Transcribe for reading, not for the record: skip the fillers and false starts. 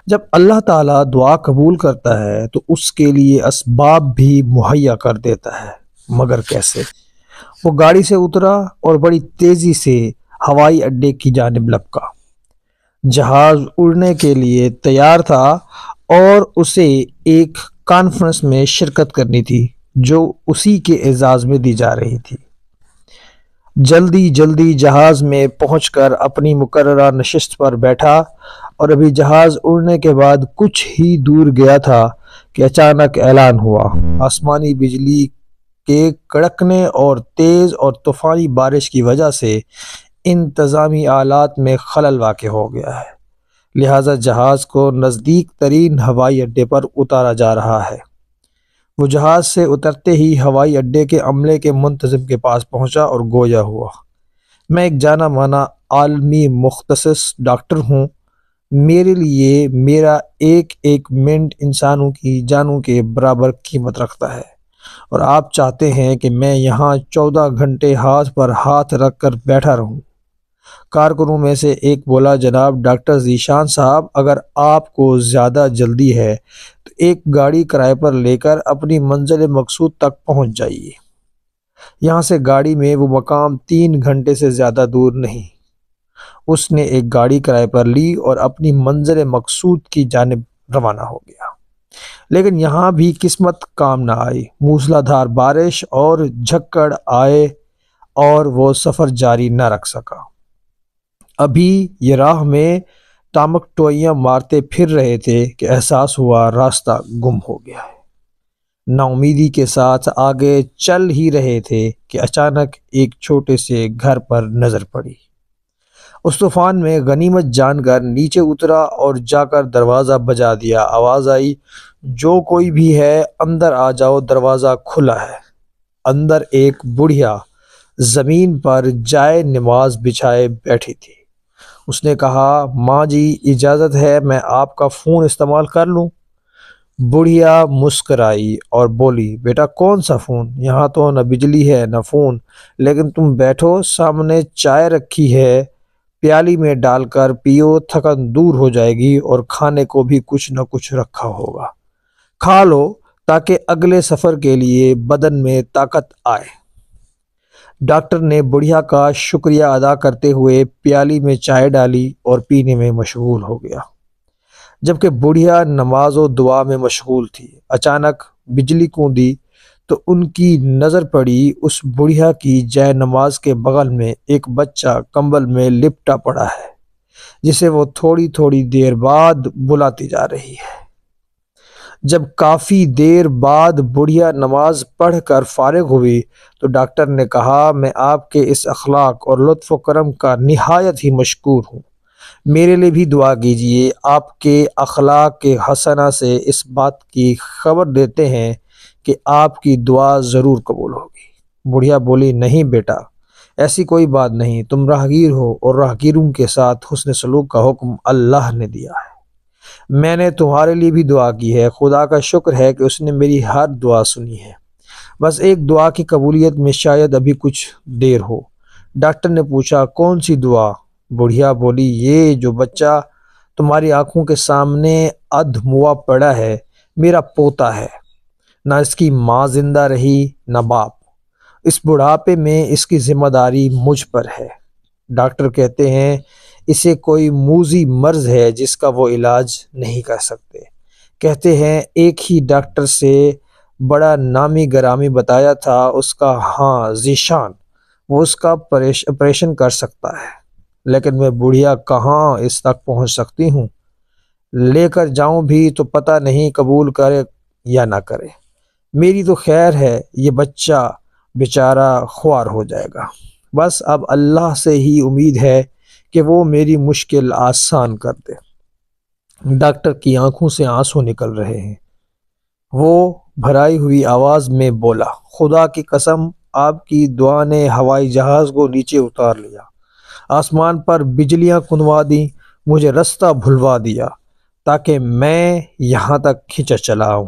جب اللہ تعالیٰ دعا قبول کرتا ہے تو اس کے لیے اسباب بھی مہیا کر دیتا ہے، مگر کیسے؟ وہ گاڑی سے اترا اور بڑی تیزی سے ہوائی اڈے کی جانب لپکا۔ جہاز اڑنے کے لیے تیار تھا اور اسے ایک کانفرنس میں شرکت کرنی تھی جو اسی کے اعزاز میں دی جا رہی تھی۔ جلدی جلدی جہاز میں پہنچ کر اپنی مقررہ نشست پر بیٹھا اور ابھی جہاز اڑنے کے بعد کچھ ہی دور گیا تھا کہ اچانک اعلان ہوا۔ آسمانی بجلی کے کڑکنے اور تیز اور طوفانی بارش کی وجہ سے انتظامی آلات میں خلل واقع ہو گیا ہے، لہذا جہاز کو نزدیک ترین ہوائی اڈے پر اتارا جا رہا ہے۔ وہ جہاز سے اترتے ہی ہوائی اڈے کے عملے کے منتظم کے پاس پہنچا اور گویا ہوا، میں ایک جانا مانا عالمی مختص ڈاکٹر ہوں، میرے لیے میرا ایک ایک منٹ انسانوں کی جانوں کے برابر قیمت رکھتا ہے، اور آپ چاہتے ہیں کہ میں یہاں 14 گھنٹے ہاتھ پر ہاتھ رکھ کر بیٹھا رہوں۔ کارکنوں میں سے ایک بولا، جناب ڈاکٹر ذیشان صاحب، اگر آپ کو زیادہ جلدی ہے تو ایک گاڑی کرائے پر لے کر اپنی منزل مقصود تک پہنچ جائیے۔ یہاں سے گاڑی میں وہ مقام 3 گھنٹے سے زیادہ دور نہیں۔ اس نے ایک گاڑی کرائے پر لی اور اپنی منزل مقصود کی جانب روانہ ہو گیا، لیکن یہاں بھی قسمت کام نہ آئی۔ موسلا دھار بارش اور جھکڑ آئے اور وہ سفر جاری نہ رکھ سکا۔ ابھی یہ راہ میں ٹامک ٹوئیاں مارتے پھر رہے تھے کہ احساس ہوا راستہ گم ہو گیا ہے۔ نا امیدی کے ساتھ آگے چل ہی رہے تھے کہ اچانک ایک چھوٹے سے گھر پر نظر پڑی۔ اس طوفان میں غنیمت جان کر نیچے اترا اور جا کر دروازہ بجا دیا۔ آواز آئی، جو کوئی بھی ہے اندر آ جاؤ، دروازہ کھلا ہے۔ اندر ایک بڑھیا زمین پر جائے نماز بچھائے بیٹھی تھی۔ اس نے کہا، ماں جی اجازت ہے میں آپ کا فون استعمال کر لوں؟ بڑھیا مسکرائی اور بولی، بیٹا کون سا فون؟ یہاں تو نہ بجلی ہے نہ فون، لیکن تم بیٹھو، سامنے چائے رکھی ہے، پیالی میں ڈال کر پیو، تھکن دور ہو جائے گی، اور کھانے کو بھی کچھ نہ کچھ رکھا ہوگا، کھا لو تاکہ اگلے سفر کے لیے بدن میں طاقت آئے۔ ڈاکٹر نے بڑھیا کا شکریہ ادا کرتے ہوئے پیالی میں چائے ڈالی اور پینے میں مشغول ہو گیا، جبکہ بڑھیا نماز و دعا میں مشغول تھی۔ اچانک بجلی کوندی تو ان کی نظر پڑی اس بڑھیا کی جائے نماز کے بغل میں ایک بچہ کمبل میں لپٹا پڑا ہے، جسے وہ تھوڑی تھوڑی دیر بعد بلاتی جا رہی ہے۔ جب کافی دیر بعد بڑھیا نماز پڑھ کر فارغ ہوئی تو ڈاکٹر نے کہا، میں آپ کے اس اخلاق اور لطف و کرم کا نہایت ہی مشکور ہوں، میرے لیے بھی دعا کیجیے۔ آپ کے اخلاق کے حسنہ سے اس بات کی خبر دیتے ہیں کہ آپ کی دعا ضرور قبول ہوگی۔ بڑھیا بولی، نہیں بیٹا، ایسی کوئی بات نہیں، تم راہگیر ہو اور راہگیروں کے ساتھ حسن سلوک کا حکم اللہ نے دیا ہے۔ میں نے تمہارے لیے بھی دعا کی ہے، خدا کا شکر ہے کہ اس نے میری ہر دعا سنی ہے، بس ایک دعا کی قبولیت میں شاید ابھی کچھ دیر ہو۔ ڈاکٹر نے پوچھا، کون سی دعا؟ بڑھیا بولی، یہ جو بچہ تمہاری آنکھوں کے سامنے ادھ موا پڑا ہے میرا پوتا ہے، نہ اس کی ماں زندہ رہی نہ باپ، اس بڑھاپے میں اس کی ذمہ داری مجھ پر ہے۔ ڈاکٹر کہتے ہیں اسے کوئی موذی مرض ہے جس کا وہ علاج نہیں کر سکتے۔ کہتے ہیں ایک ہی ڈاکٹر سے بڑا نامی گرامی بتایا تھا اس کا، ہاں ذیشان، وہ اس کا آپریشن کر سکتا ہے، لیکن میں بڑھیا کہاں اس تک پہنچ سکتی ہوں؟ لے کر جاؤں بھی تو پتہ نہیں قبول کرے یا نہ کرے۔ میری تو خیر ہے، یہ بچہ بیچارہ خوار ہو جائے گا، بس اب اللہ سے ہی امید ہے کہ وہ میری مشکل آسان کر دے۔ ڈاکٹر کی آنکھوں سے آنسو نکل رہے ہیں۔ وہ بھرائی ہوئی آواز میں بولا، خدا کی قسم، آپ کی دعا نے ہوائی جہاز کو نیچے اتار لیا، آسمان پر بجلیاں کندوا دیں، مجھے رستہ بھلوا دیا تاکہ میں یہاں تک کھنچا چلا آؤں۔